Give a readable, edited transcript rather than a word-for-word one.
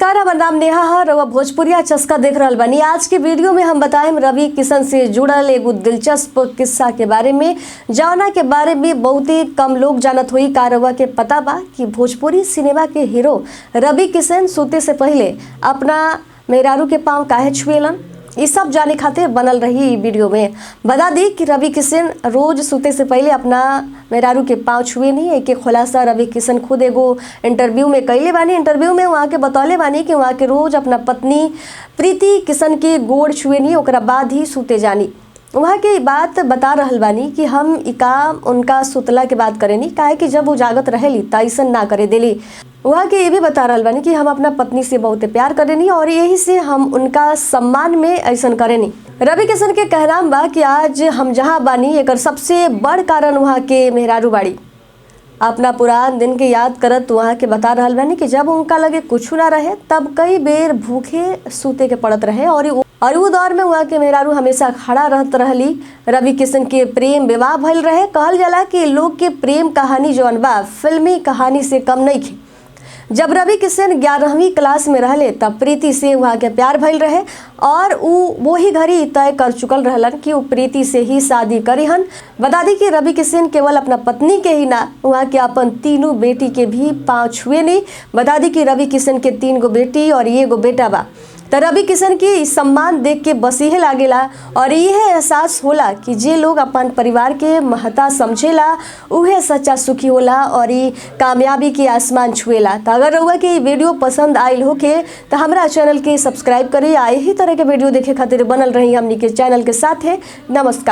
नमस्कार, हमार नाम नेहा है और भोजपुरिया चस्का देख रहल बानी। आज के वीडियो में हम बताएं रवि किशन से जुड़ल एगो दिलचस्प किस्सा के बारे में, जौना के बारे में बहुत ही कम लोग जानत हुई। का रउआ के पता बा कि भोजपुरी सिनेमा के हीरो रवि किशन सोते से पहले अपना मेहरारू के पाँव काहे छुएलन, ये सब जाने खातिर बनल रही वीडियो में। बता दी कि रवि किशन रोज सोते से पहले अपना मेहरारू के पाँव छुए नहीं। एक खुलासा रवि किशन खुद एगो इंटरव्यू में कैले बानी। इंटरव्यू में वहाँ के बतौले बानी कि वहाँ के रोज अपना पत्नी प्रीति किशन के गोड़ छुए नहीं, ओकरा बाद ही सोते जानी। वहाँ के बात बता रहल बानी कि हम ई काम उनका सुतला के बात करेनी, काहे कि जब वो जागत रहेली त ऐसन ना करे देली। वहाँ के ये भी बता रहल बानी कि हम अपना पत्नी से बहुत प्यार करेनी और यही से हम उनका सम्मान में ऐसन करेनी। रवि किशन के कहना बा कि आज हम जहाँ बानी एकर सबसे बड़ कारण वहाँ के मेहरारू बाड़ी। अपना पुरान दिन के याद करत वहाँ के बता रहल बानी कि जब उनका लगे कुछ ना रहे तब कई बेर भूखे सूते के पड़त रहे और वो दौर में वहाँ के मेहरारू हमेशा खड़ा रहत रहली। रवि किशन के प्रेम विवाह भइल रहे। कहल जाला कि लोग के प्रेम कहानी जौन बा फिल्मी कहानी से कम नहीं थी। जब रवि किशन 11वीं क्लास में रहले तब प्रीति से वहाँ के प्यार भइल रहे और वो ही घड़ी तय कर चुकल रहलन कि वो प्रीति से ही शादी करीहन। बता दी कि रवि किशन केवल अपना पत्नी के ही ना, वहाँ के अपन तीनों बेटी के भी पाँव छुए नहीं। बता दी कि रवि किशन के 3 गो बेटी और एगो बेटा बा। तो रवि किशन की सम्मान देख के बस यह लागेला और यह एहसास होला कि जे लोग अपन परिवार के महत्ता समझेला उहे सच्चा सुखी होला और ये कामयाबी के आसमान छुएला। तो अगर रउआ के वीडियो पसंद आयल होके तो हमारा चैनल के सब्सक्राइब करी। यही तरह के वीडियो देखे खातिर बनल रही हमनी के चैनल के साथ है। नमस्कार।